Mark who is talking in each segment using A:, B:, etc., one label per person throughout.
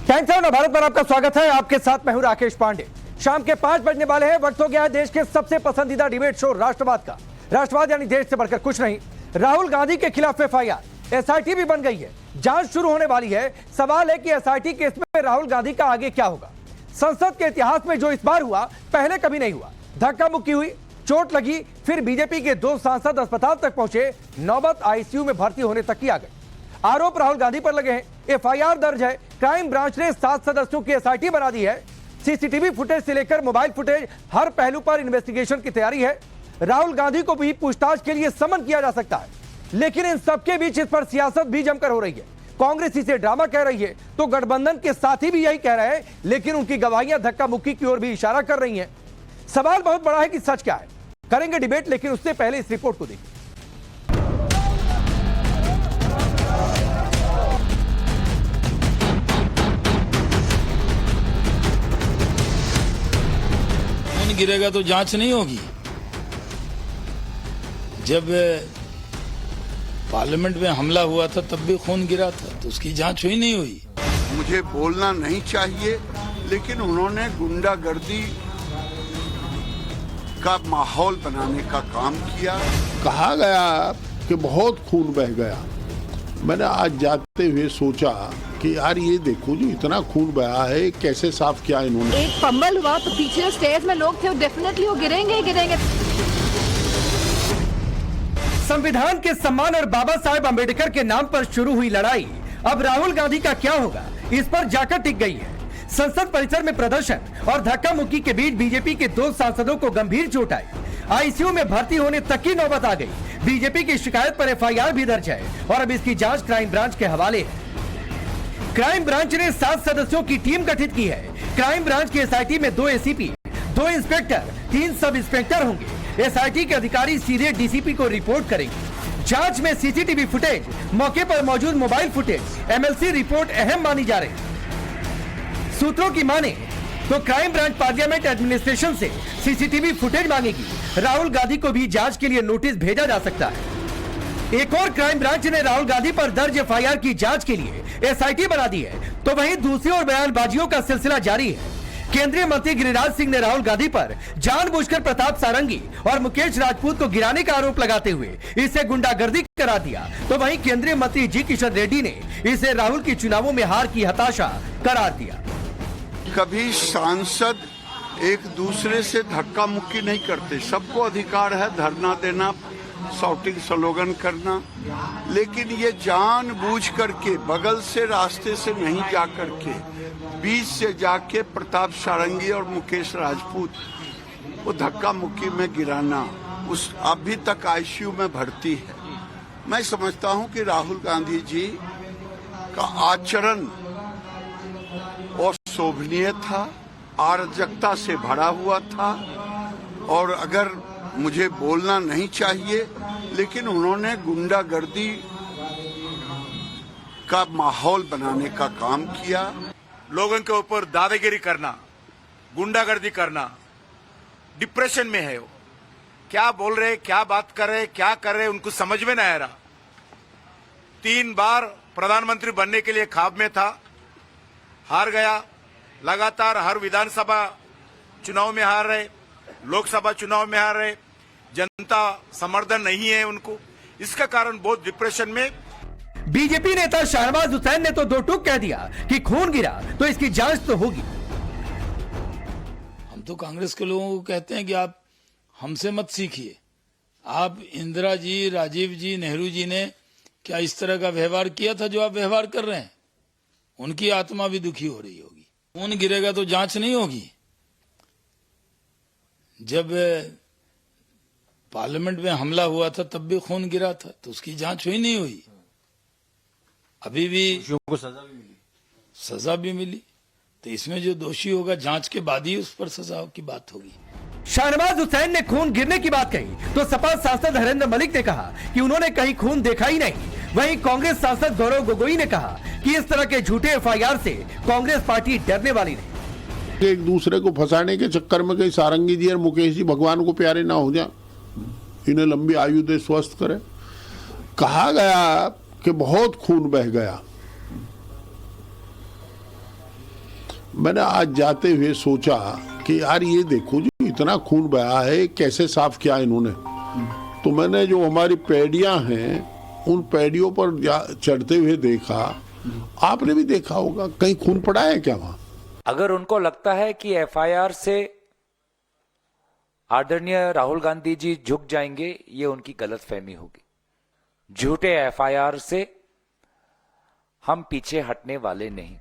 A: Times of Bharat पर आपका स्वागत है। आपके साथ मैं हूं राकेश पांडे। शाम के 5 बजने वाले हैं। वक्त हो गया है देश के सबसे पसंदीदा डिबेट शो राष्ट्रवाद का। राष्ट्रवाद यानी देश से बढ़कर कुछ नहीं। राहुल गांधी के खिलाफ एफआईआर, एसआईटी भी बन गई है, जांच शुरू होने वाली है। सवाल है कि एसआईटी केस में राहुल गांधी का आगे क्या होगा। संसद के इतिहास में जो इस बार हुआ पहले कभी नहीं हुआ। धक्का मुक्की हुई, चोट लगी, फिर बीजेपी के 2 सांसद अस्पताल तक पहुंचे, नौबत आईसीयू में भर्ती होने तक की आ गई। आरोप राहुल गांधी पर लगे हैं, एफआईआर दर्ज है। क्राइम ब्रांच ने 7 सदस्यों की एसआईटी बना दी है। सीसीटीवी फुटेज से लेकर मोबाइल फुटेज, हर पहलू पर इन्वेस्टिगेशन की तैयारी है। राहुल गांधी को भी पूछताछ के लिए समन किया जा सकता है, लेकिन इन सबके बीच इस पर सियासत भी जमकर हो रही है। कांग्रेस इसे ड्रामा कह रही है तो गठबंधन के साथी भी यही कह रहे हैं, लेकिन उनकी गवाहियां धक्का मुक्की की ओर भी इशारा कर रही हैं। सवाल बहुत बड़ा है कि सच क्या है। करेंगे डिबेट, लेकिन उससे पहले इस रिपोर्ट को देखिए।
B: खून गिरेगा तो जांच नहीं होगी। जब पार्लियामेंट में हमला हुआ था तब भी खून गिरा था, तो उसकी जांच हुई नहीं हुई।
C: मुझे बोलना नहीं चाहिए, लेकिन उन्होंने गुंडागर्दी का माहौल बनाने का काम किया।
D: कहा गया कि बहुत खून बह गया। मैंने आज जाते हुए सोचा कि यार ये देखो, जो इतना खून बहा है कैसे साफ किया इन्होंने।
E: एक फंबल हुआ तो पीछे स्टेज में लोग थे, डेफिनेटली वो गिरेंगे।
A: संविधान के सम्मान और बाबा साहेब अंबेडकर के नाम पर शुरू हुई लड़ाई अब राहुल गांधी का क्या होगा, इस पर जाकर टिक गई है। संसद परिसर में प्रदर्शन और धक्का मुक्की के बीच बीजेपी के 2 सांसदों को गंभीर चोट आई। आईसीयू में भर्ती होने तक की नौबत आ गई। बीजेपी की शिकायत पर एफआईआर भी दर्ज है और अब इसकी जांच क्राइम ब्रांच के हवाले है। क्राइम ब्रांच ने 7 सदस्यों की टीम गठित की है। क्राइम ब्रांच की एसआईटी में 2 एसीपी, 2 इंस्पेक्टर, 3 सब इंस्पेक्टर होंगे। एसआईटी के अधिकारी सीधे डीसीपी को रिपोर्ट करेंगे। जांच में सीसीटीवी फुटेज, मौके पर मौजूद मोबाइल फुटेज, एमएलसी रिपोर्ट अहम मानी जा रही है। सूत्रों की माने तो क्राइम ब्रांच पार्लियामेंट एडमिनिस्ट्रेशन से सीसीटीवी फुटेज मांगेगी। राहुल गांधी को भी जांच के लिए नोटिस भेजा जा सकता है। एक और क्राइम ब्रांच ने राहुल गांधी पर दर्ज एफआईआर की जांच के लिए एसआईटी बना दी है, तो वहीं दूसरी ओर बयानबाजियों का सिलसिला जारी है। केंद्रीय मंत्री गिरिराज सिंह ने राहुल गांधी पर जानबूझकर प्रताप सारंगी और मुकेश राजपूत को गिराने का आरोप लगाते हुए इसे गुंडागर्दी करार दिया, तो वहीं केंद्रीय मंत्री जी किशन रेड्डी ने इसे राहुल की चुनावों में हार की हताशा करार दिया।
C: कभी सांसद एक दूसरे से धक्का मुक्की नहीं करते। सबको अधिकार है धरना देना, शॉटिंग स्लोगन करना, लेकिन ये जानबूझ करके बगल से रास्ते से नहीं जा करके बीच से जाके प्रताप सारंगी और मुकेश राजपूत वो धक्का मुक्की में गिराना, उस अभी तक आईसीयू में भर्ती है। मैं समझता हूं कि राहुल गांधी जी का आचरण अशोभनीय था, अराजकता से भरा हुआ था, और अगर मुझे बोलना नहीं चाहिए, लेकिन उन्होंने गुंडागर्दी का माहौल बनाने का काम किया।
F: लोगों के ऊपर दादागिरी करना, गुंडागर्दी करना, डिप्रेशन में है वो। क्या बोल रहे, क्या बात कर रहे, क्या कर रहे, उनको समझ में नहीं आ रहा। 3 बार प्रधानमंत्री बनने के लिए ख्वाब में था, हार गया। लगातार हर विधानसभा चुनाव में हार रहे, लोकसभा चुनाव में हार रहे, जनता समर्थन नहीं है उनको। इसका कारण बहुत डिप्रेशन में।
A: बीजेपी नेता शहनवाज हुसैन ने तो 2 टूक कह दिया कि खून गिरा तो इसकी जांच तो होगी।
B: हम तो कांग्रेस के लोगों को कहते हैं कि आप हमसे मत सीखिए। आप इंदिरा जी, राजीव जी, नेहरू जी ने क्या इस तरह का व्यवहार किया था जो आप व्यवहार कर रहे हैं? उनकी आत्मा भी दुखी हो रही होगी। खून गिरेगा तो जांच नहीं होगी। जब पार्लियामेंट में हमला हुआ था तब भी खून गिरा था, तो उसकी जांच हुई नहीं हुई। अभी भी सजा भी मिली, तो इसमें जो दोषी होगा जांच के बाद ही उस पर सजा की बात होगी।
A: शहनवाज हुसैन ने खून गिरने की बात कही तो सपा सांसद हरेंद्र मलिक ने कहा कि उन्होंने कहीं खून देखा ही नहीं। वहीं कांग्रेस सांसद गौरव गोगोई ने कहा कि इस तरह के झूठे एफआईआर से कांग्रेस पार्टी डरने वाली नहीं।
D: एक दूसरे को फंसाने के चक्कर में कहीं सारंगी जी और मुकेश जी भगवान को प्यारे ना हो जाए, इन्हें लंबी आयु दे, स्वस्थ करे। कहा गया कि बहुत खून बह गया। मैंने आज जाते हुए सोचा कि यार ये देखो जो इतना खून बहा है कैसे साफ किया इन्होंने। तो मैंने जो हमारी पैडियां हैं उन पैडियों पर चढ़ते हुए देखा, आपने भी देखा होगा, कहीं खून पड़ा है क्या वहां?
G: अगर उनको लगता है कि एफआईआर से आदरणीय राहुल गांधी जी झुक जाएंगे, ये उनकी गलतफहमी होगी। झूठे एफआईआर से हम पीछे हटने वाले नहीं।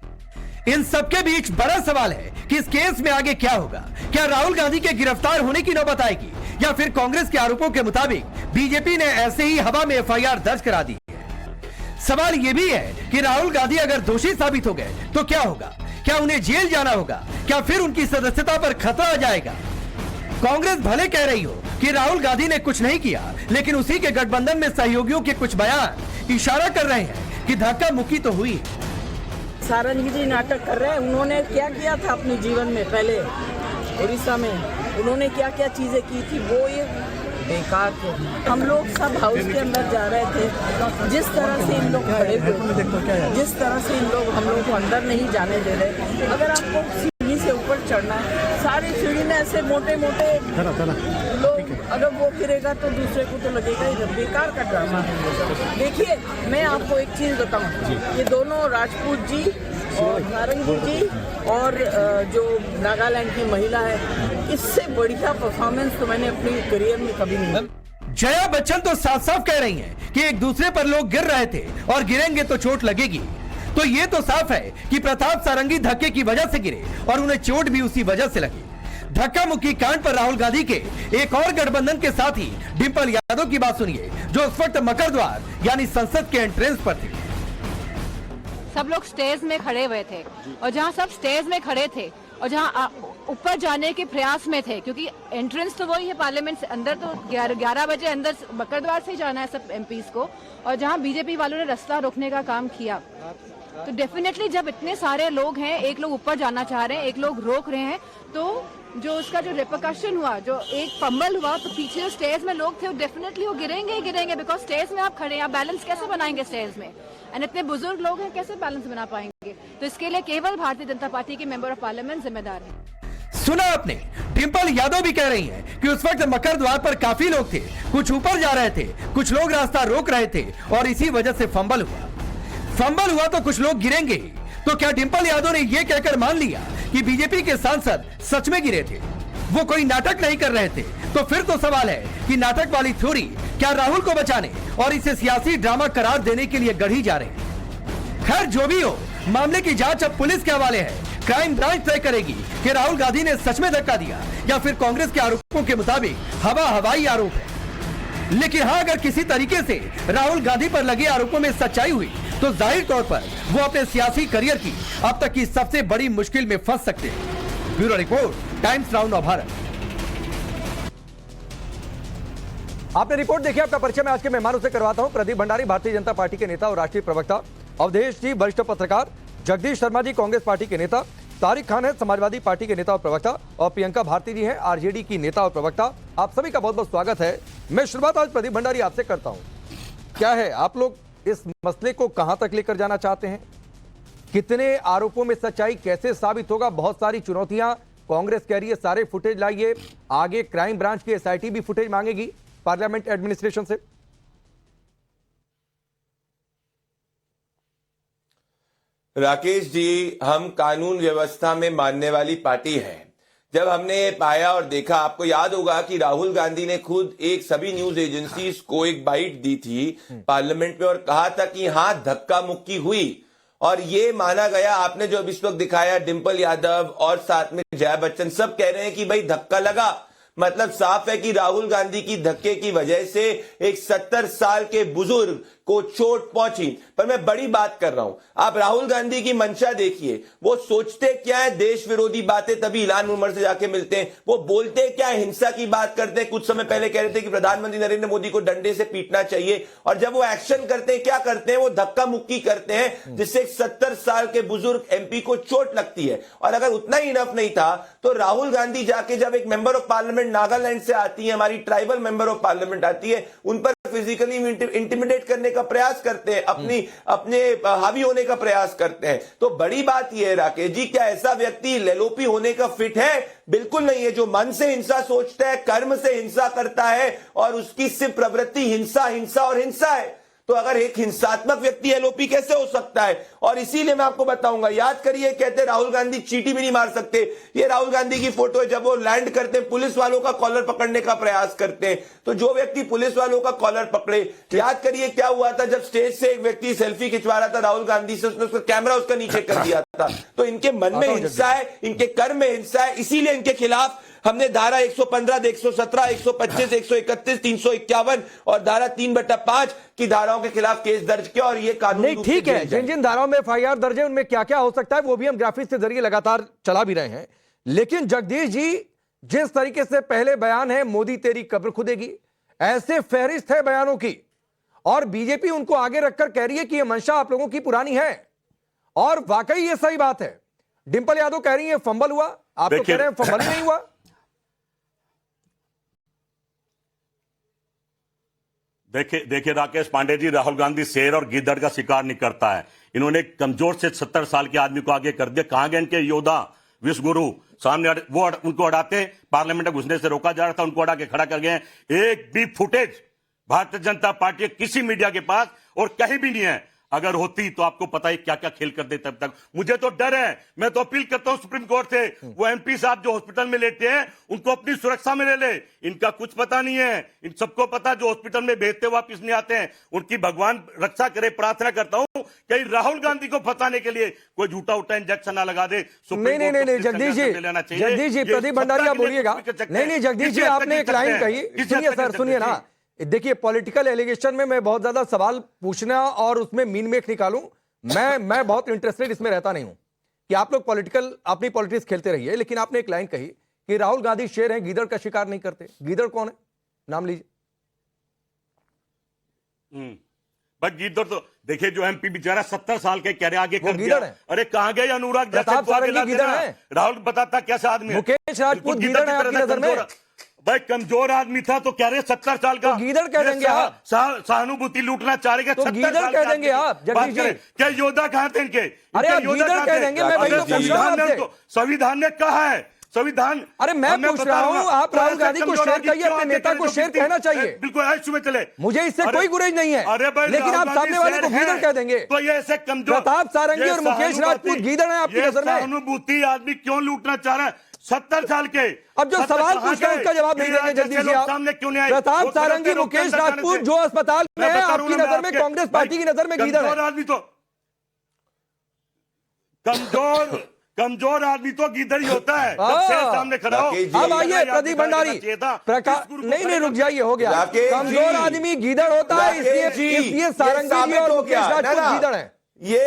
A: इन सबके बीच बड़ा सवाल है कि इस केस में आगे क्या होगा। क्या राहुल गांधी के गिरफ्तार होने की नौबत आएगी या फिर कांग्रेस के आरोपों के मुताबिक बीजेपी ने ऐसे ही हवा में एफआईआर दर्ज करा दी है। सवाल यह भी है कि राहुल गांधी अगर दोषी साबित हो गए तो क्या होगा? क्या उन्हें जेल जाना होगा? क्या फिर उनकी सदस्यता पर खतरा आ जाएगा? कांग्रेस भले कह रही हो कि राहुल गांधी ने कुछ नहीं किया, लेकिन उसी के गठबंधन में सहयोगियों के कुछ बयान इशारा कर रहे हैं कि धक्का मुक्की तो हुई है।
H: सारंगी जी नाटक कर रहे हैं। उन्होंने क्या किया था अपने जीवन में? पहले उड़ीसा में उन्होंने क्या क्या चीजें की थी, वो ये बेकार थे। हम लोग सब हाउस के अंदर जा रहे थे, जिस तरह से इन लोग खड़े हुए, जिस तरह से इन लोग हम लोग को अंदर नहीं जाने दे रहे। अगर आपको सीढ़ी से ऊपर चढ़ना है, सारी सीढ़ी में ऐसे मोटे मोटे लोग, अगर वो गिरेगा तो दूसरे को तो लगेगा ही। बेकार का ड्रामा है। देखिए, मैं आपको एक चीज बताऊं, ये दोनों राजपूत जी और सारंगी जी और जो नागालैंड की महिला है, इससे बढ़िया परफॉर्मेंस तो मैंने अपनी करियर में कभी नहीं।
A: जया बच्चन तो साफ साफ कह रही हैं कि एक दूसरे पर लोग गिर रहे थे और गिरेंगे तो चोट लगेगी। तो ये तो साफ है कि प्रताप सारंगी धक्के की वजह से गिरे और उन्हें चोट भी उसी वजह से लगी। धक्का मुक्की कांड पर राहुल गांधी के एक और गठबंधन के साथी डिंपल यादव की बात सुनिए, जो उस वक्त मकर द्वार यानी संसद के एंट्रेंस पर थे।
E: सब लोग स्टेज में खड़े हुए थे और जहाँ सब स्टेज में खड़े थे और जहाँ ऊपर जाने के प्रयास में थे, क्योंकि एंट्रेंस तो वही है पार्लियामेंट से, अंदर तो 11 बजे अंदर मकर द्वार से ही जाना है सब एमपीज को। और जहाँ बीजेपी वालों ने रास्ता रोकने का काम किया, तो डेफिनेटली जब इतने सारे लोग हैं, एक लोग ऊपर जाना चाह रहे हैं, एक लोग रोक रहे हैं, तो जो उसका जो रिपरकशन हुआ, जो एक फंबल हुआ, तो पीछे जो स्टेज में लोग थे वो डेफिनेटली वो गिरेंगे ही गिरेंगे। बिकॉज स्टेज में आप खड़े हैं, आप बैलेंस कैसे बनाएंगे स्टेज में? एंड इतने बुजुर्ग लोग हैं, कैसे बैलेंस बना पाएंगे? तो इसके लिए केवल भारतीय जनता पार्टी के मेंबर ऑफ पार्लियामेंट जिम्मेदार है।
A: सुना आपने, डिंपल यादव भी कह रही हैं कि उस वक्त मकर द्वार पर काफी लोग थे, कुछ ऊपर जा रहे थे, कुछ लोग रास्ता रोक रहे थे और इसी वजह से फंबल हुआ तो कुछ लोग गिरेंगे ही। तो क्या डिंपल यादव ने यह कहकर मान लिया कि बीजेपी के सांसद सच में गिरे थे, वो कोई नाटक नहीं कर रहे थे? तो फिर तो सवाल है कि नाटक वाली थ्योरी क्या राहुल को बचाने और इसे सियासी ड्रामा करार देने के लिए गढ़ी जा रहे हैं? खैर जो भी हो, मामले की जांच अब पुलिस के हवाले है। क्राइम ब्रांच तय करेगी कि राहुल गांधी ने सच में धक्का दिया या फिर कांग्रेस के आरोपों के मुताबिक हवाई आरोप है। लेकिन हाँ, अगर किसी तरीके से राहुल गांधी पर लगे आरोपों में सच्चाई हुई तो जाहिर तौर पर वो अपने सियासी करियर की अब तक की सबसे बड़ी मुश्किल में फंस सकते हैं। ब्यूरो रिपोर्ट, टाइम्स नाउ नव भारत।
I: आपने रिपोर्ट देखी, आपका परिचय मैं आज के मेहमानों से करवाता हूं। प्रदीप भंडारी, भारतीय जनता पार्टी के नेता और राष्ट्रीय प्रवक्ता। अवधेश जी, वरिष्ठ पत्रकार। जगदीश शर्मा जी, कांग्रेस पार्टी के नेता। तारिक खान है, समाजवादी पार्टी के नेता और प्रवक्ता। और प्रियंका भारती जी हैं, आरजेडी की नेता और प्रवक्ता। आप सभी का बहुत बहुत स्वागत है। मैं शुरुआत आज प्रदीप भंडारी आपसे करता हूं। क्या है, आप लोग इस मसले को कहां तक लेकर जाना चाहते हैं? कितने आरोपों में सच्चाई कैसे साबित होगा? बहुत सारी चुनौतियां कांग्रेस कह रही है, सारे फुटेज लाइए। आगे क्राइम ब्रांच की एसआईटी भी फुटेज मांगेगी पार्लियामेंट एडमिनिस्ट्रेशन से।
J: राकेश जी, हम कानून व्यवस्था में मानने वाली पार्टी है। जब हमने ये पाया और देखा, आपको याद होगा कि राहुल गांधी ने खुद सभी न्यूज एजेंसीज को एक बाइट दी थी पार्लियामेंट में और कहा था कि हाँ, धक्का मुक्की हुई और ये माना गया। आपने जो इस वक्त दिखाया, डिंपल यादव और साथ में जया बच्चन सब कह रहे हैं कि भाई धक्का लगा। मतलब साफ है कि राहुल गांधी की धक्के की वजह से एक 70 साल के बुजुर्ग को चोट पहुंची। पर मैं बड़ी बात कर रहा हूं, आप राहुल गांधी की मंशा देखिए। वो सोचते क्या है, देश विरोधी बातें तभी इलान उमर से जाके मिलते हैं। वो बोलते क्या है, हिंसा की बात करते हैं। कुछ समय पहले कह रहे थे कि प्रधानमंत्री नरेंद्र मोदी को डंडे से पीटना चाहिए, और जब वो एक्शन करते हैं क्या करते हैं, वो धक्का मुक्की करते हैं, जिससे एक 70 साल के बुजुर्ग एमपी को चोट लगती है। और अगर उतना ही इनफ नहीं था तो राहुल गांधी जाके जब एक मेंबर ऑफ पार्लियामेंट नागालैंड से आती है, हमारी ट्राइबल मेंबर ऑफ पार्लियामेंट आती है, उन पर फिजिकली इंटिमिडेट करने का प्रयास करते हैं, अपने हावी होने का प्रयास करते हैं। तो बड़ी बात यह है राकेश जी, क्या ऐसा व्यक्ति लेलोपी होने का फिट है? बिल्कुल नहीं है। जो मन से हिंसा सोचता है, कर्म से हिंसा करता है और उसकी सिर्फ प्रवृत्ति हिंसा हिंसा और हिंसा है, तो अगर एक हिंसात्मक व्यक्ति एलओपी कैसे हो सकता है? और इसीलिए मैं आपको बताऊंगा, याद करिए, कहते राहुल गांधी चींटी भी नहीं मार सकते। ये राहुल गांधी की फोटो है, जब वो लैंड करते हैं पुलिस वालों का कॉलर पकड़ने का प्रयास करते हैं। तो जो व्यक्ति पुलिस वालों का कॉलर पकड़े, याद करिए क्या हुआ था जब स्टेज से एक व्यक्ति सेल्फी खिंचवा रहा था राहुल गांधी से, उसने उसका कैमरा उसका नीचे कर दिया था। तो इनके मन में हिंसा है, इनके कर्म में हिंसा है, इसीलिए इनके खिलाफ हमने धारा 115, 117, 125, 131, 351 और धारा 3/5 की धाराओं के खिलाफ केस दर्ज किया। और ये कानूनी
I: नहीं, ठीक है, जिन जिन धाराओं में एफआईआर दर्ज है उनमें क्या क्या हो सकता है वो भी हम ग्राफिक्स के जरिए लगातार चला भी रहे हैं। लेकिन जगदीश जी, जिस तरीके से पहले बयान है मोदी तेरी कब्र खुदेगी, ऐसे फहरिस्त है बयानों की, और बीजेपी उनको आगे रखकर कह रही है कि यह मंशा आप लोगों की पुरानी है। और वाकई ये सही बात है। डिंपल यादव कह रही है फंबल हुआ, आप तो कह रहे हैं फंबल ही नहीं हुआ।
K: देखिए राकेश पांडे जी, राहुल गांधी शेर और गिद्दड़ का शिकार नहीं करता है। इन्होंने कमजोर से 70 साल के आदमी को आगे कर दिया। कहां गए इनके योद्धा विश्व गुरु? सामने वो उनको हटाते, पार्लियामेंट में घुसने से रोका जा रहा था, उनको हटा के खड़ा कर गए। एक भी फुटेज भारतीय जनता पार्टी किसी मीडिया के पास और कहीं भी नहीं है। अगर होती तो आपको पता ही क्या क्या खेल कर देते। तब तक मुझे तो डर है। मैं तो अपील करता हूं सुप्रीम कोर्ट से, वो एमपी साहब जो हॉस्पिटल में लेटे हैं उनको अपनी सुरक्षा में ले ले। इनका कुछ पता नहीं है। इन सबको पता, जो हॉस्पिटल में भेजते वापिस नहीं आते हैं, उनकी भगवान रक्षा करे। प्रार्थना करता हूं कहीं राहुल गांधी को फंसाने के लिए कोई झूठा उठा इंजेक्शन ना लगा दे।
I: नहीं जगदीश जी, प्रदीप भंडारी आप बोलिएगा। नहीं जगदीश जी, आपने एक लाइन कही, सुनिए सर, सुनिए ना। देखिए, पॉलिटिकल एलिगेशन में मैं बहुत ज्यादा सवाल पूछना और उसमें मीन मेक निकालूं, मैं बहुत इंटरेस्टेड इसमें रहता नहीं हूं कि आप लोग अपनी पॉलिटिक्स खेलते रहिए। लेकिन आपने एक लाइन कही कि राहुल गांधी शेर हैं, गीदड़ का शिकार नहीं करते। गीदड़ कौन है? नाम लीजिए।
K: बट गीदड़ तो देखिए, जो एमपी बेचारा 70 साल के कह रहे आगे कर
I: गीदड़ है।
K: अरे कहां गए अनुराग
I: प्रताप सारंगी गीदड़ है।
K: राहुल बताता कैसा आदमी है।
I: मुकेश राजपूत गीदड़ है आपकी नजर में?
K: भाई कमजोर आदमी था तो कह रहे 70 साल का,
I: तो गीदड़ कह देंगे आप।
K: सहानुभूति लूटना चाह रहे,
I: तो गीदड़ कह देंगे आप जगदीश जी।
K: क्या योद्धा कहां थे इनके?
I: अरे आप गीदड़ कह देंगे, मैं वही तो पूछ रहा हूं आपसे।
K: संविधान ने कहा है, संविधान।
I: अरे मैं पूछ रहा हूं, आप राहुल गांधी को शेर कहिए, अपने नेता को शेर कहना चाहिए।
K: बिल्कुल ऐसे में चले,
I: मुझे इससे कोई गुरेज नहीं है।
K: अरे भाई,
I: लेकिन आप सामने वाले को गीदड़ कह देंगे
K: तो ये ऐसे कमजोर
I: प्रताप सारंगी और मुकेश राजपूत गीदड़ है आपकी नजर में?
K: सहानुभूति आदमी क्यों लूटना चाह रहा है 70 साल के?
I: अब जो सवाल पूछा है उसका जवाब नहीं देंगे जगदीश जी आप।
K: सामने क्यों नहीं आए?
I: प्रताप सारंगी, मुकेश राजपूत जो अस्पताल में है, आपकी नजर में, कांग्रेस पार्टी की नजर में गीदड़ है।
K: आदमी तो कमजोर आदमी तो गीदड़ ही होता है। सामने खड़ा हो।
I: अब आइए प्रदीप भंडारी, नहीं रुक जाइए, हो गया। कमजोर आदमी गीदड़ होता है, इसलिए सारंगी जी और मुकेश राजपूत गीदड़ है।
J: ये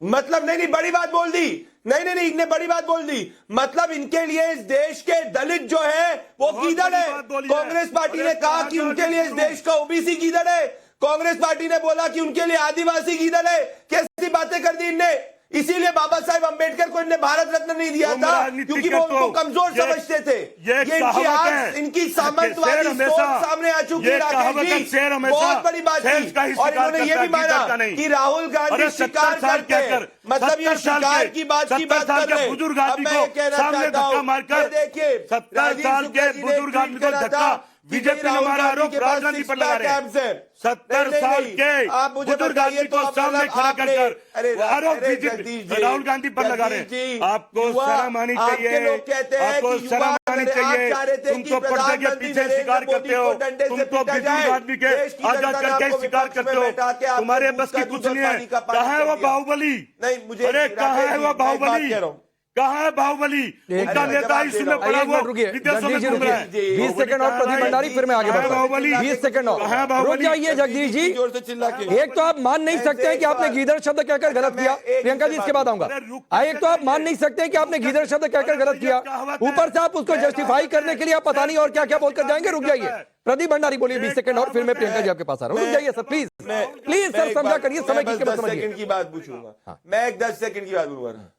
J: मतलब नहीं, बड़ी बात बोल दी। नहीं, इनने बड़ी बात बोल दी। मतलब इनके लिए इस देश के दलित जो है वो गीदड़ है। कांग्रेस पार्टी ने कहा कि उनके लिए इस देश का ओबीसी गीदड़ है। कांग्रेस पार्टी ने बोला कि उनके लिए आदिवासी गीदड़ है। कैसी बातें कर दी इनने। इसीलिए बाबा साहेब अंबेडकर को इनने भारत रत्न नहीं दिया था, क्योंकि वो उनको कमजोर समझते थे। ये इनकी सामंतवादी सोच सामने आ चुकी है राकेश जी, बहुत बड़ी बात थी। और इन्होंने ये भी माना कि राहुल गांधी शिकार करते हैं, मतलब ये शिकार की बात कर रहे हैं।
K: बुजुर्ग आदमी को सामने धक्का मारकर,
J: देखिए
K: 70 साल के बुजुर्ग आदमी को धक्का बीजेपी ने मारा आरोप राहुल गांधी पर लगा रहे हैं। 70 साल के बुजुर्ग आदमी को सामने खड़ा कर आरोप बीजेपी राहुल गांधी पर लगा रहे हैं। आपको शर्म आनी चाहिए, आपको शर्म आनी चाहिए। तुम तो पर्दे के पीछे शिकार करते हो, तुम तो बुजुर्ग आदमी के आजाद करके शिकार करते हो। तुम्हारे बस की कुछ नहीं है। कहाँ है वो बाहुबली? अरे कहाँ है वो बाहुबली? कहाँ है बाहुबली? उनका नेता इसमें पड़ा हुआ विदेशों में घूम रहा है।
I: 20 सेकंड और प्रदीप भंडारी, फिर मैं आगे बढ़ता हूं। 20 सेकंड और रुक जाइए जगदीश जी। एक तो आप मान नहीं सकते हैं कि आपने गीदड़ शब्द कहकर गलत किया। प्रियंका जी इसके बाद आऊंगा। एक तो आप मान नहीं सकते हैं कि आपने गीदड़ शब्द कहकर गलत किया, ऊपर से आप उसको जस्टिफाई करने के लिए आप पता नहीं और क्या क्या बोलकर जाएंगे। रुक जाइए प्रदीप भंडारी, बोलिए 20 सेकंड और फिर मैं प्रियंका जी आपके पास आ रहा हूँ। रुक जाइए सर, प्लीज सर, समझा करिए, समय की कीमत समझिए।
J: 10 सेकंड की बात पूछूंगा मैं, एक 10 सेकंड की बात बोलूंगा।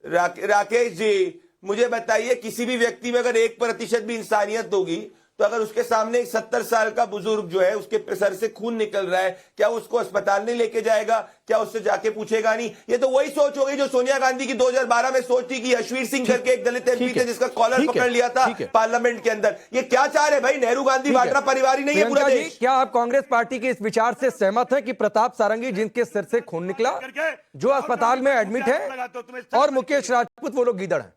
J: राकेश जी, मुझे बताइए, किसी भी व्यक्ति में अगर 1% भी इंसानियत होगी तो अगर उसके सामने एक 70 साल का बुजुर्ग जो है, उसके सर से खून निकल रहा है, क्या उसको अस्पताल नहीं लेके जाएगा? क्या उससे जाके पूछेगा नहीं? ये तो वही सोच होगी जो सोनिया गांधी की 2012 में सोच थी कि यशवीर सिंह करके एक दलित एमपी थे जिसका कॉलर पकड़ लिया था पार्लियामेंट के अंदर। ये क्या चाह रहे भाई? नेहरू गांधी वाड्रा परिवार ही नहीं है पूरा देश।
I: क्या आप कांग्रेस पार्टी के इस विचार से सहमत हैं कि प्रताप सारंगी जिनके सिर से खून निकला, जो अस्पताल में एडमिट है, और मुकेश राजपूत वो लोग गीदड़ हैं?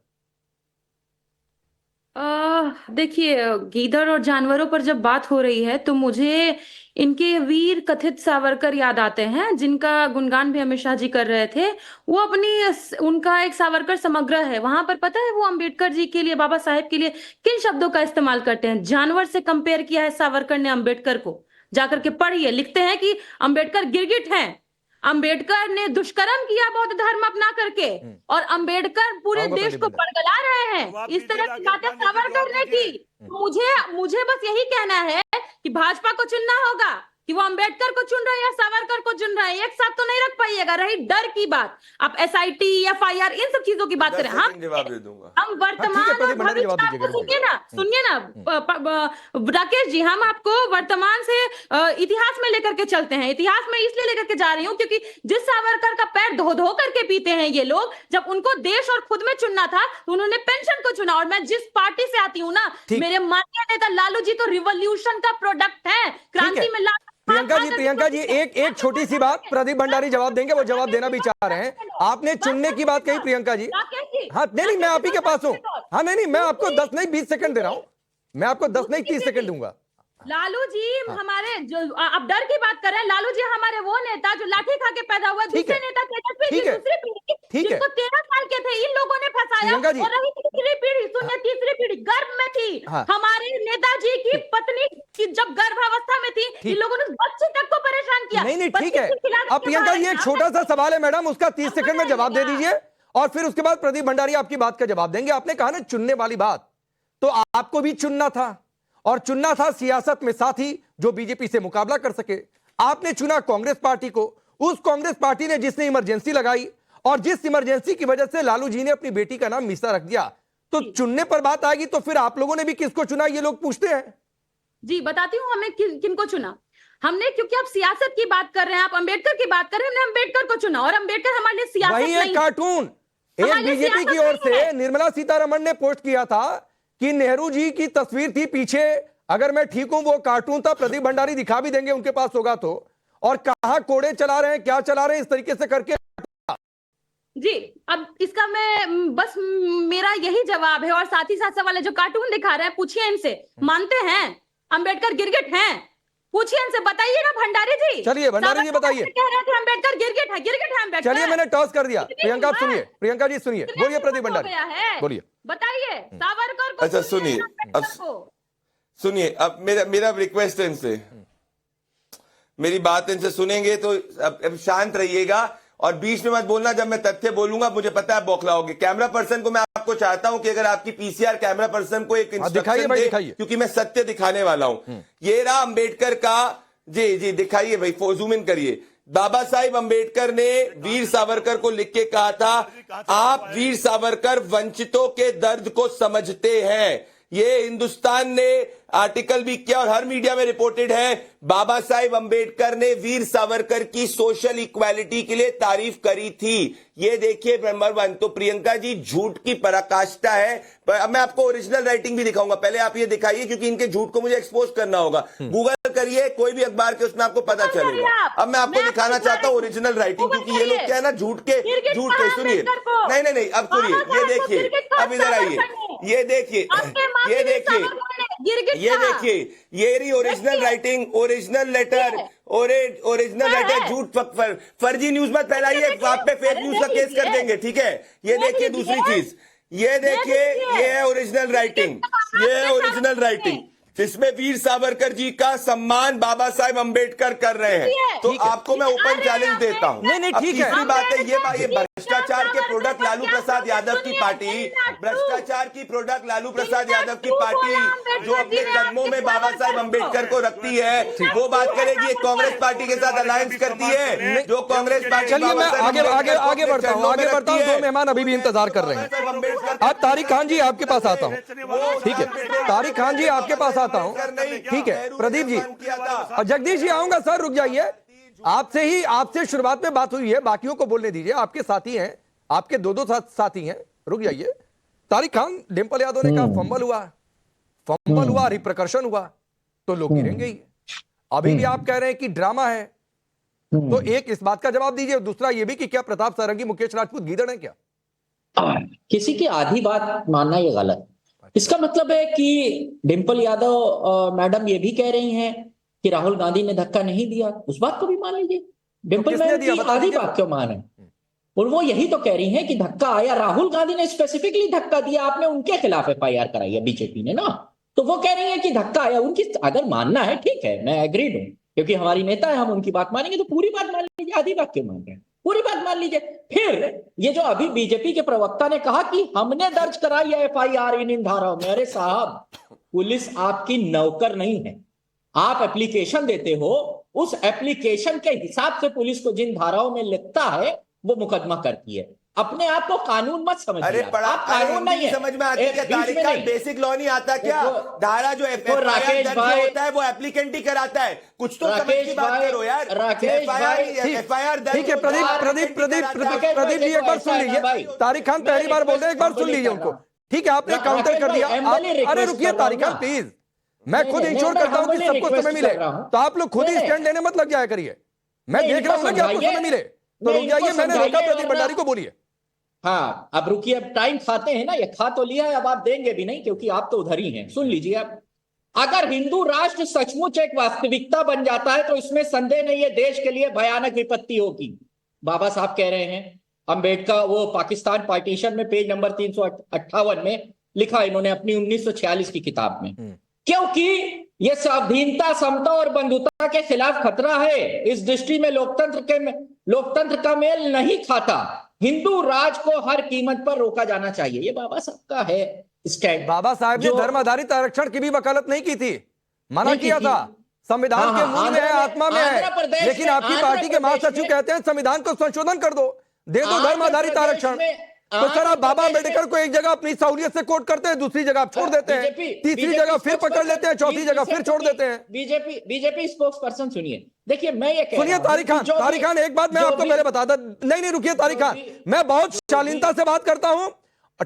L: देखिए, गीदड़ और जानवरों पर जब बात हो रही है तो मुझे इनके वीर कथित सावरकर याद आते हैं, जिनका गुणगान भी अमित शाह जी कर रहे थे। वो उनका एक सावरकर समग्र है, वहां पर पता है वो अंबेडकर जी के लिए, बाबा साहेब के लिए किन शब्दों का इस्तेमाल करते हैं। जानवर से कंपेयर किया है सावरकर ने अंबेडकर को, जाकर के पढ़िए। लिखते हैं कि अंबेडकर गिरगिट हैं, अंबेडकर ने दुष्कर्म किया बौद्ध धर्म अपना करके, और अंबेडकर पूरे देश को पड़गला रहे हैं। इस तरह की बातें सावरकर ने की। मुझे बस यही कहना है कि भाजपा को चुनना होगा कि वो अंबेडकर को चुन रहे हैं या सावरकर को चुन रहे हैं, एक साथ तो नहीं रख पाइएगा। रही डर की बात, आप SIT FIR इन सब चीजों की बात करें।
J: जवाब दे दूंगा।
L: हम वर्तमान और भविष्य, सुनिए ना राकेश जी, हम आपको वर्तमान से इतिहास में लेकर के चलते हैं। इतिहास में इसलिए लेकर के जा रही हूँ क्योंकि जिस सावरकर का पैर धो धो करके पीते हैं ये लोग, जब उनको देश और खुद में चुनना था तो उन्होंने पेंशन को चुना। और मैं जिस पार्टी से आती हूँ ना, मेरे माननीय नेता लालू जी तो रिवॉल्यूशन का प्रोडक्ट है, क्रांति में
I: प्रियंका जी एक छोटी सी बात, प्रदीप भंडारी जवाब देंगे, वो जवाब देना भी चाह रहे हैं। आपने चुनने की बात कही प्रियंका जी। हाँ नहीं, मैं आप ही के पास हूँ। हाँ नहीं, मैं आपको 10 नहीं 20 सेकंड दे रहा हूँ। मैं आपको 10 नहीं 30 सेकंड दूंगा।
L: लालू जी हमारे, जो आप डर की बात कर रहे हैं, लालू जी हमारे वो नेता जो लाठी खा के पैदा हुआ, दूसरे नेता तेजस्वी जी दूसरी पीढ़ी, जिसको 13 साल के थे, इन लोगों ने फंसाया। और रही तीसरी पीढ़ी, सुनिए, तीसरी पीढ़ी गर्भ में थी। हमारे नेताजी की पत्नी की जब गर्भावस्था में थी, इन लोगों ने बच्चे तक को परेशान किया।
I: नहीं ठीक है। अब प्रियंका जी एक छोटा सा सवाल है मैडम, उसका 30 सेकंड में जवाब दे दीजिए, और फिर उसके बाद प्रदीप भंडारी आपकी बात का जवाब देंगे। आपने कहा ना चुनने वाली बात, तो आपको भी चुनना था, और चुनना था सियासत में साथी जो बीजेपी से मुकाबला कर सके। आपने चुना कांग्रेस पार्टी को, उस कांग्रेस पार्टी ने जिसने इमरजेंसी लगाई, और जिस इमरजेंसी की वजह से लालू जी ने अपनी बेटी का नाम मीसा रख दिया। तो चुनने पर बात आएगी तो फिर आप लोगों ने भी किसको चुना, ये लोग पूछते हैं।
L: जी बताती हूँ हमें किनको चुना हमने, क्योंकि आप सियासत की बात कर रहे हैं, आप अंबेडकर की बात कर रहे हैं, हमने अंबेडकर को चुना। और अंबेडकर हमारे लिए सियासत
I: वही एक कार्टून एक बीजेपी की ओर से निर्मला सीतारमण ने पोस्ट किया था कि नेहरू जी की तस्वीर थी पीछे, अगर मैं ठीक हूं वो कार्टून था। प्रदीप भंडारी दिखा भी देंगे उनके पास होगा तो। और कहां कोड़े चला रहे हैं, क्या चला रहे हैं, इस तरीके से करके।
L: जी अब इसका मैं बस मेरा यही जवाब है, और साथ ही साथ सवाल है जो कार्टून दिखा रहे हैं, पूछिए इनसे, मानते हैं अंबेडकर गिरगिट हैं? पूछिए इनसे, बताइए ना भंडारी जी।
I: चलिए भंडारी जी बताइए।
L: कह रहे थे अंबेडकर गिरगिट है अंबेडकर।
I: चलिए मैंने टॉस कर दिया। प्रियंका आप सुनिए, प्रियंका जी सुनिए, बोलिए प्रदीप भंडारी बोलिए,
L: बताइए सावरकर को।
J: अच्छा सुनिए, अब सुनिए, अब मेरा रिक्वेस्ट है इनसे, मेरी बात इनसे सुनेंगे तो अब शांत रहिएगा, और बीच में मत बोलना। जब मैं तथ्य बोलूंगा मुझे पता है बौखलाओगे। कैमरा पर्सन को मैं आपको चाहता हूं कि अगर आपकी पीसीआर कैमरा पर्सन को एक इंस्ट्रक्शन दे, क्योंकि मैं सत्य दिखाने वाला हूं। ये रहा अंबेडकर का, जी दिखाइए भाई, जूम इन करिए। बाबा साहिब अंबेडकर ने वीर सावरकर को लिख के कहा था, आप वीर सावरकर वंचितों के दर्द को समझते हैं। ये हिंदुस्तान ने आर्टिकल भी किया और हर मीडिया में रिपोर्टेड है। बाबा साहिब अंबेडकर ने वीर सावरकर की सोशल इक्वालिटी के लिए तारीफ करी थी। ये देखिए नंबर 1। तो प्रियंका जी झूठ की पराकाष्ठा है। अब मैं आपको ओरिजिनल राइटिंग भी दिखाऊंगा, पहले आप ये दिखाइए क्योंकि इनके झूठ को मुझे एक्सपोज करना होगा। गूगल करिए कोई भी अखबार के, उसमें आपको पता चलेगा। अब मैं आपको दिखाना चाहता हूँ ओरिजिनल राइटिंग, क्योंकि ये लोग क्या है ना झूठ के सुनिए, नहीं अब सुनिए, ये देखिए, अब इधर आइए, ये देखिए, ये रही original writing, original letter, original letter. झूठ फर्जी न्यूज मत फैलाइए, आप पे फेक न्यूज का केस कर देंगे, ठीक है। ये देखिए दूसरी चीज, ये देखिए, ये है ओरिजिनल राइटिंग, ये है ओरिजिनल राइटिंग जिसमें वीर सावरकर जी का सम्मान बाबा साहेब अंबेडकर कर रहे हैं। तो आपको मैं ओपन चैलेंज देता हूं।
I: नहीं ठीक है।
J: तीसरी बात है ये भ्रष्टाचार के प्रोडक्ट लालू प्रसाद यादव की पार्टी, भ्रष्टाचार की प्रोडक्ट लालू प्रसाद यादव की पार्टी जो अपने कदमों में बाबा साहेब अंबेडकर को रखती है, वो बात करेगी। कांग्रेस पार्टी के साथ अलायंस करती है, जो कांग्रेस पार्टी।
I: चलिए मैं आगे बढ़ता हूँ। दो मेहमान अभी भी इंतजार कर रहे हैं। अब तारिक खान जी आपके पास आता हूँ, ठीक है। तारिक खान जी आपके पास करवाता हूं। ठीक है प्रदीप जी और जगदीश जी, आऊंगा सर, रुक जाइए। आपसे शुरुआत में बात हुई है, बाकियों को बोलने दीजिए, आपके साथी हैं, आपके दो साथी हैं, रुक जाइए। तारिक खान, डिंपल यादव ने कहा फंबल हुआ, रिप्रकर्शन हुआ, तो लोग गिरेंगे ही। अभी भी आप कह रहे हैं कि ड्रामा है, तो एक इस बात का जवाब दीजिए, दूसरा ये भी कि क्या प्रताप सारंगी, मुकेश राजपूत गीदड़ है क्या?
M: किसी की आधी बात मानना ये गलत। इसका मतलब है कि डिंपल यादव मैडम ये भी कह रही हैं कि राहुल गांधी ने धक्का नहीं दिया, उस बात को भी मान लीजिए। डिंपल मैडम की आधी बात क्यों माने? और वो यही तो कह रही हैं कि धक्का आया, राहुल गांधी ने स्पेसिफिकली धक्का दिया, आपने उनके खिलाफ FIR कराई है बीजेपी ने ना, तो वो कह रही है कि धक्का आया। उनकी अगर मानना है ठीक है, मैं एग्रीड हूं, क्योंकि हमारी नेता है, हम उनकी बात मानेंगे, तो पूरी बात मान लीजिए, आधी बात क्यों मान रहे हैं? पूरी बात मान लीजिए। फिर ये जो अभी बीजेपी के प्रवक्ता ने कहा कि हमने दर्ज कराई है FIR इन धाराओं में, अरे साहब, पुलिस आपकी नौकर नहीं है। आप एप्लीकेशन देते हो, उस एप्लीकेशन के हिसाब से पुलिस को जिन धाराओं में लिखता है वो मुकदमा करती है। अपने आप को कानून मत समझिए।
J: अरे पढ़ा,
M: आप कानून नहीं है,
J: समझ में आता है क्या? तारिक खान, बेसिक लॉ नहीं आता क्या? धारा जो
M: राकेश
J: दर्ज
M: भाई
J: होता है वो एप्लीकेंट ही कराता है। कुछ तो समझ की बात करो यार।
M: राकेश भाई,
J: FIR दर्ज,
I: ठीक है प्रदीप जी, एक बार सुन लीजिए। तारिक खान पहली बार बोल रहे हैं, एक बार सुन लीजिए उनको। ठीक है, आपने काउंटर कर दिया। अरे रुकिए तारिक खान प्लीज, मैं खुद इंश्योर करता हूं कि सबको समय मिले, तो आप लोग खुद ही स्टैंड लेने मत लग जाया करिए। मैं देख रहा हूं ना कि आपको समय मिले, तो रुक जाइए। मैंने रोका प्रदीप भंडारी को, बोलिए।
M: हाँ, अब रुकिए, अब टाइम खाते हैं ना, ये खा तो लिया है, अब आप देंगे भी नहीं, क्योंकि आप तो उधर ही हैं। सुन लीजिए आप, अगर हिंदू राष्ट्र सचमुच एक वास्तविकता बन जाता है तो इसमें संदेह नहीं है, देश के लिए भयानक विपत्ति होगी। बाबा साहब कह रहे हैं, अंबेडकर वो पाकिस्तान पार्टीशन में पेज नंबर 358 में लिखा इन्होंने अपनी 1946 की किताब में, क्योंकि ये स्वाधीनता, समता और बंधुता के खिलाफ खतरा है। इस दृष्टि में लोकतंत्र का मेल नहीं खाता। हिंदू राज को हर कीमत पर रोका जाना चाहिए। ये बाबा साहब का है स्टैंड।
I: बाबा साहब ने धर्म आधारित आरक्षण की भी वकालत नहीं की थी, मना किया था। संविधान के मूल में है, आत्मा में है, लेकिन आपकी पार्टी के महासचिव कहते हैं संविधान को संशोधन कर दो, दे दो धर्म आधारित आरक्षण। तो सर आप बाबा अम्बेडकर को एक जगह अपनी सहूलियत से कोट करते हैं, दूसरी जगह आप छोड़ देते हैं, तीसरी जगह फिर पकड़ लेते हैं, चौथी जगह फिर छोड़ देते हैं।
M: बीजेपी स्पोक्स पर्सन सुनिए, देखिए मैं ये कह
I: सुनिए तारिक खान एक बात मैं आपको पहले बता दूं। नहीं रुकिए तारिक खान, मैं बहुत शालीनता से बात करता हूं,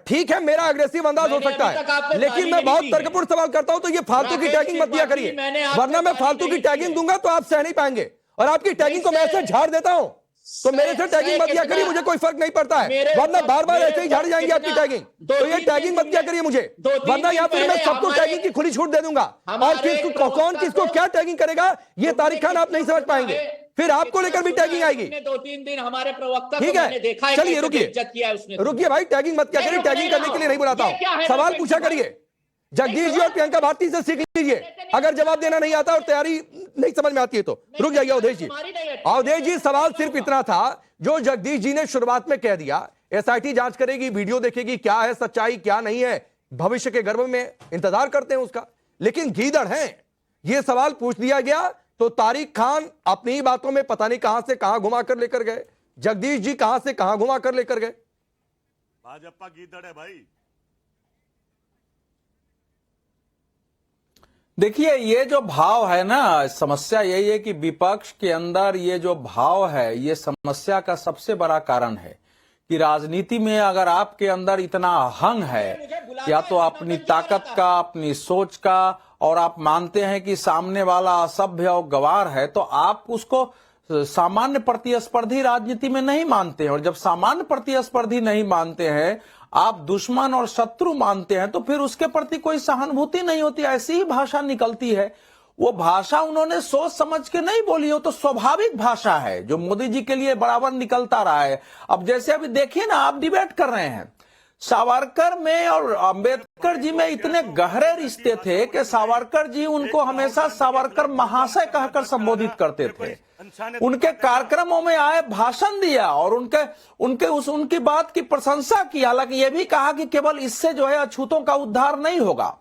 I: ठीक है मेरा अग्रेसिव अंदाज हो सकता है, लेकिन मैं बहुत तर्कपूर्ण सवाल करता हूं, तो ये फालतू की टैगिंग मत दिया करिए, वरना मैं फालतू की टैगिंग दूंगा तो आप सह नहीं पाएंगे, और आपकी टैगिंग को मैं ऐसे झाड़ देता हूं, तो मेरे से टैगिंग मत किया करिए, मुझे कोई फर्क नहीं पड़ता है, वरना बार बार ऐसे ही झाड़ जाएंगी आपकी टैगिंग। तो ये टैगिंग मत किया करिए मुझे, वरना या फिर मैं सबको टैगिंग की खुली छूट दे दूंगा, और कौन किसको क्या टैगिंग करेगा ये तारिक खान आप नहीं समझ पाएंगे, फिर आपको लेकर भी टैगिंग आएगी।
M: 2-3 दिन हमारे प्रवक्ता,
I: ठीक है चलिए रुकिए भाई, टैगिंग मत किया करिए, टैगिंग करने के लिए नहीं बुलाता हूं, सवाल पूछा करिए। जगदीश जी और प्रियंका भारती से सीख लीजिए, अगर जवाब देना नहीं आता और तैयारी नहीं समझ में आती है तो रुक जाइए। अवधेश जी सवाल सिर्फ इतना था जो जगदीश जी ने शुरुआत में कह दिया, SIT जांच करेगी, वीडियो देखेगी, क्या है सच्चाई क्या नहीं है, भविष्य के गर्भ में इंतजार करते हैं उसका, लेकिन गीदड़ हैं ये सवाल पूछ दिया गया तो तारिक खान अपनी ही बातों में पता नहीं कहां से कहां घुमा कर लेकर गए, जगदीश जी कहां से कहां घुमा कर लेकर गए।
K: भाजपा गीदड़ है भाई।
N: देखिए ये जो भाव है ना, समस्या यही है कि विपक्ष के अंदर ये जो भाव है ये समस्या का सबसे बड़ा कारण है कि राजनीति में अगर आपके अंदर इतना अहंग है, या तो अपनी ताकत का, अपनी सोच का, और आप मानते हैं कि सामने वाला असभ्य और गवार है, तो आप उसको सामान्य प्रतिस्पर्धी राजनीति में नहीं मानते हैं, और जब सामान्य प्रतिस्पर्धी नहीं मानते हैं, आप दुश्मन और शत्रु मानते हैं, तो फिर उसके प्रति कोई सहानुभूति नहीं होती, ऐसी ही भाषा निकलती है। वो भाषा उन्होंने सोच समझ के नहीं बोली हो, तो स्वाभाविक भाषा है जो मोदी जी के लिए बराबर निकलता रहा है। अब जैसे अभी देखिए ना, आप डिबेट कर रहे हैं, सावरकर में और अंबेडकर जी में इतने गहरे रिश्ते थे कि सावरकर जी उनको हमेशा सावरकर महाशय कहकर संबोधित करते थे, उनके कार्यक्रमों में आए, भाषण दिया और उनकी बात की प्रशंसा की, हालांकि यह भी कहा कि केवल इससे जो है अछूतों का उद्धार नहीं होगा।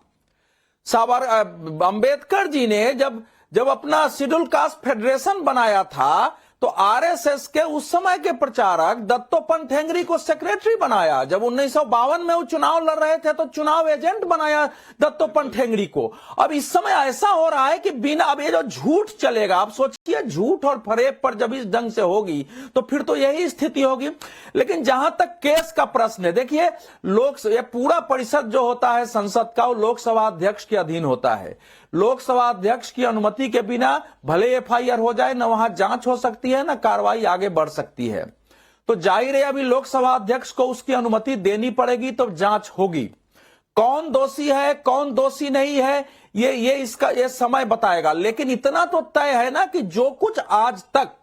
N: अंबेडकर जी ने जब अपना शेड्यूल कास्ट फेडरेशन बनाया था, तो आरएसएस के उस समय के प्रचारक दत्तोपंत ठेंगरी को सेक्रेटरी बनाया। जब 1952 में वो चुनाव लड़ रहे थे तो चुनाव एजेंट बनाया दत्तोपंत ठेंगरी को। अब इस समय ऐसा हो रहा है कि बिना, अब ये जो झूठ चलेगा, आप सोचिए झूठ और फरेब पर जब इस ढंग से होगी तो फिर तो यही स्थिति होगी। लेकिन जहां तक केस का प्रश्न है, देखिए ये पूरा परिषद जो होता है संसद का, वो लोकसभा अध्यक्ष के अधीन होता है। लोकसभा अध्यक्ष की अनुमति के बिना भले एफआईआर हो जाए, न वहां जांच हो सकती है, न कार्रवाई आगे बढ़ सकती है। तो जाहिर है अभी लोकसभा अध्यक्ष को उसकी अनुमति देनी पड़ेगी, तो जांच होगी। कौन दोषी है कौन दोषी नहीं है ये समय बताएगा। लेकिन इतना तो तय है ना कि जो कुछ आज तक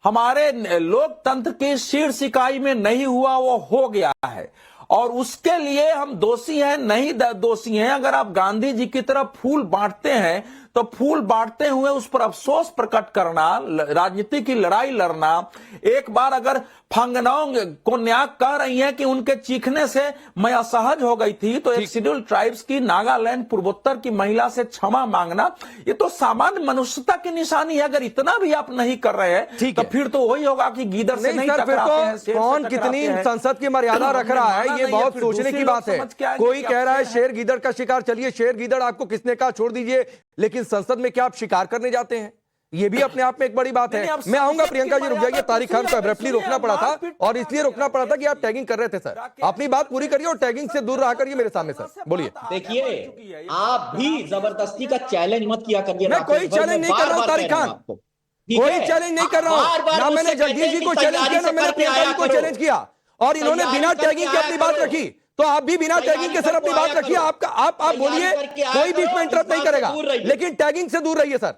N: हमारे लोकतंत्र की शीर्ष इकाई में नहीं हुआ वो हो गया है, और उसके लिए हम दोषी हैं नहीं दोषी हैं। अगर आप गांधी जी की तरफ फूल बांटते हैं तो फूल बांटते हुए उस पर अफसोस प्रकट करना, राजनीति की लड़ाई लड़ना। एक बार अगर फांगनोंग को न्याय कह रही हैं कि उनके चीखने से मैं असहज हो गई थी, तो एक शेड्यूल ट्राइब्स की, नागालैंड पूर्वोत्तर की महिला से क्षमा मांगना, ये तो सामान्य मनुष्यता की निशानी है। अगर इतना भी आप नहीं कर रहे हैं तो फिर तो वही होगा कि गीदड़ से नहीं टकराते हैं, शेर से
I: कौन कितनी संसद की मर्यादा रख रहा है, ये बहुत सोचने की बात है। कोई कह रहा है शेर गीदड़ का शिकार, चलिए शेर गीदड़ आपको किसने कहा, छोड़ दीजिए, लेकिन संसद में क्या आप शिकार करने जाते हैं? ये भी अपने आप में एक बड़ी बात है। मैं आऊंगा, प्रियंका जी रुक जाइए। तारिक खान को एब्रप्टली रोकना पड़ा था, और इसलिए रोकना पड़ा था कि आप टैगिंग कर रहे थे। सर अपनी बात पूरी करिए और टैगिंग से दूर रहा करिए मेरे सामने। सर बोलिए।
M: देखिए आप भी जबरदस्ती का चैलेंज मत किया करिए।
I: मैं कोई चैलेंज नहीं कर रहा हूं तारिक खान, कोई चैलेंज नहीं कर रहा हूं। ना मैंने जगदीश जी को चैलेंज किया, ना मैंने प्रियंका जी को चैलेंज किया, और इन्होंने बिना टैगिंग के अपनी बात रखी, तो आप भी बिना टैगिंग के सर अपनी बात रखिए। आप बोलिए, कोई बीच में इंटरप्ट नहीं करेगा, लेकिन टैगिंग से दूर रहिए। सर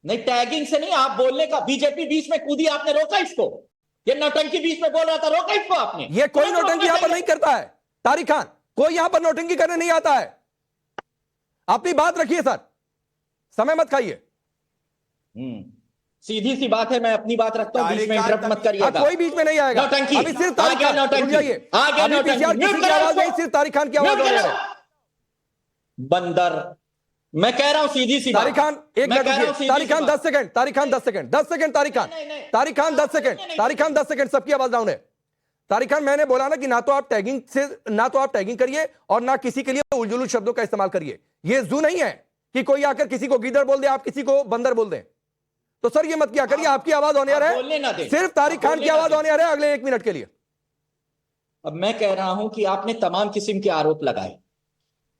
M: नहीं, टैगिंग से नहीं, आप बोलने का, बीजेपी बीच में कूदी, आपने रोका इसको। ये नौटंकी बीच में बोल रहा था, रोका इसको आपने।
I: ये कोई नौटंकी यहां पर नहीं करता है तारिक खान, कोई यहां पर नौटंकी करने नहीं आता है। अपनी बात रखिए सर, समय मत खाइए।
M: सीधी सी बात है, मैं अपनी बात रखता हूं, बीच में इंटरप्ट मत करिएगा।
I: कोई बीच में नहीं आएगा।
M: नौटंकी
I: अभी सिर्फ तारिक खान,
M: नौटंकी आ गया, नौटंकी
I: किसी की आवाज नहीं, सिर्फ तारिक खान की आवाज।
M: बंदर, मैं कह रहा हूं सीधी सी
I: तारिक खान एक मिनट रुकिए। Tariq Khan 10 second, Tariq Khan 10 second, 10 second, Tariq Khan 10 second, Tariq Khan 10 second, सबकी आवाज डाउन है। तारिक खान मैंने बोला ना कि ना तो आप टैगिंग करिए और ना किसी के लिए उलझुल शब्दों का इस्तेमाल करिए। ये जू नहीं है कि कोई आकर किसी को गीदड़ बोल दे, आप किसी को बंदर बोल दें। तो सर ये मत किया करिए। आपकी आवाज ऑन एयर है, सिर्फ तारिक खान की आवाज ऑन एयर है अगले 1 मिनट के लिए।
M: अब मैं कह रहा हूं कि आपने तमाम किस्म के आरोप लगाए,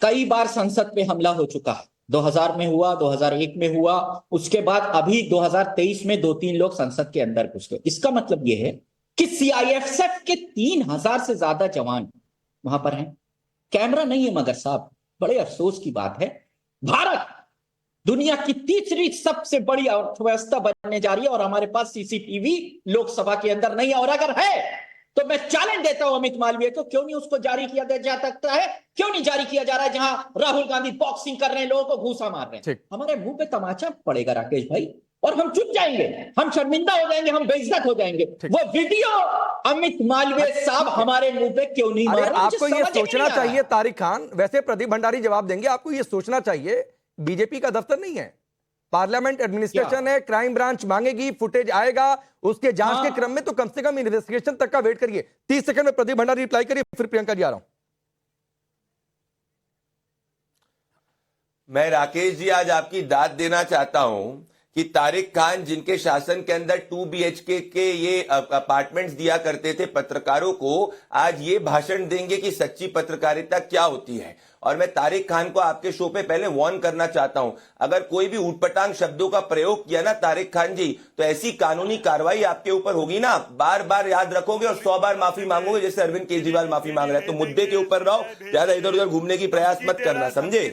M: कई बार संसद पे हमला हो चुका है। 2000 में हुआ, 2001 में हुआ, उसके बाद अभी 2023 में 2-3 लोग संसद के अंदर घुस गए। इसका मतलब यह है कि सीआईएसएफ के 3000 से ज्यादा जवान वहां पर हैं। कैमरा नहीं है, मगर साहब बड़े अफसोस की बात है, भारत दुनिया की तीसरी सबसे बड़ी अर्थव्यवस्था बनने जा रही है, और हमारे पास सीसीटीवी लोकसभा के अंदर नहीं है। और अगर है तो मैं चैलेंज देता हूं अमित मालवीय को, क्यों नहीं उसको जारी किया जा सकता है? क्यों नहीं जारी किया जा रहा है? जहां राहुल गांधी बॉक्सिंग कर रहे हैं, लोगों को घूसा मार रहे हैं, हमारे मुंह पे तमाचा पड़ेगा राकेश भाई, और हम चुप जाएंगे, हम शर्मिंदा हो जाएंगे, हम बेइज्जत हो जाएंगे। वो वीडियो अमित मालवीय साहब हमारे मुंह पे क्यों नहीं मार रहे?
I: आपको ये सोचना चाहिए तारिक खान, वैसे प्रदीप भंडारी जवाब देंगे, आपको ये सोचना चाहिए बीजेपी का दफ्तर नहीं है, पार्लियामेंट एडमिनिस्ट्रेशन है। क्राइम ब्रांच मांगेगी, फुटेज आएगा, उसके जांच के क्रम में तो कम से कम इन्वेस्टिगेशन तक का वेट करिए। 30 सेकंड में प्रदीप भंडारी रिप्लाई करिए, फिर प्रियंका जी आ रहा हूं।
J: मैं राकेश जी आज आपकी दाद देना चाहता हूं कि तारिक खान जिनके शासन के अंदर 2 BHK के ये अपार्टमेंट्स दिया करते थे पत्रकारों को, आज ये भाषण देंगे कि सच्ची पत्रकारिता क्या होती है। और मैं तारिक खान को आपके शो पे पहले वार्न करना चाहता हूं, अगर कोई भी ऊटपटांग शब्दों का प्रयोग किया ना तारिक खान जी, तो ऐसी कानूनी कार्रवाई आपके ऊपर होगी ना, बार बार याद रखोगे और 100 बार माफी मांगोगे, जैसे अरविंद केजरीवाल माफी मांग रहा है। तो मुद्दे के ऊपर रहो, ज्यादा इधर उधर घूमने की प्रयास मत करना, समझे?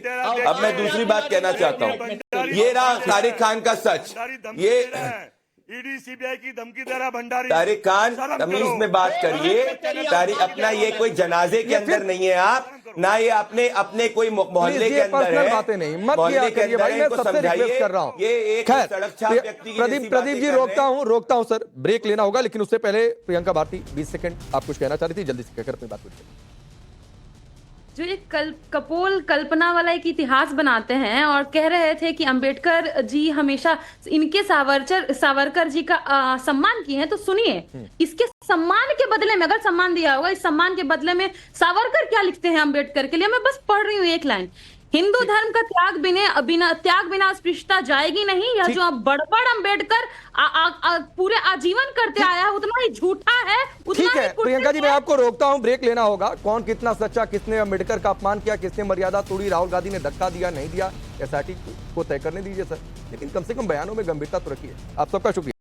J: अब मैं दूसरी बात कहना चाहता हूं, ये रहा तारिक खान का सच। ये
K: ईडी सीबीआई की धमकी दे रहा भंडारी।
J: तारिक खान तमीज में बात करिए। तारिक अपना ये कोई जनाजे के अंदर नहीं है आप, ना ये अपने कोई मोहल्ले के अंदर है,
I: बातें नहीं मत किया करिए भाई, मैं सबसे रिक्वेस्ट कर रहा हूं।
J: ये एक सड़क छाप व्यक्ति की
I: प्रदीप जी रोकता हूं सर, ब्रेक लेना होगा, लेकिन उससे पहले प्रियंका भारती 20 सेकंड आप कुछ कहना चाह रही थी, जल्दी से कहकर अपनी बात पूरी।
L: जो एक कपोल कल्पना वाला एक इतिहास बनाते हैं और कह रहे थे कि अंबेडकर जी हमेशा इनके सावरकर जी का सम्मान किए हैं, तो सुनिए, इसके सम्मान के बदले में, अगर सम्मान दिया होगा, इस सम्मान के बदले में सावरकर क्या लिखते हैं अंबेडकर के लिए, मैं बस पढ़ रही हूँ एक लाइन। हिंदू धर्म का त्याग बिना अस्पृश्यता जाएगी नहीं। यह जो बड़बड़ अंबेडकर पूरे आजीवन करते आया है, उतना ही झूठा है, उतना
I: ठीक है
L: ही
I: प्रियंका जी, मैं आपको रोकता हूं, ब्रेक लेना होगा। कौन कितना सच्चा, किसने अम्बेडकर का अपमान किया, किसने मर्यादा तोड़ी, राहुल गांधी ने धक्का दिया नहीं दिया, एसआईटी को तय करने दीजिए सर, लेकिन कम से कम बयानों में गंभीरता तो रखिए। आप सबका शुक्रिया।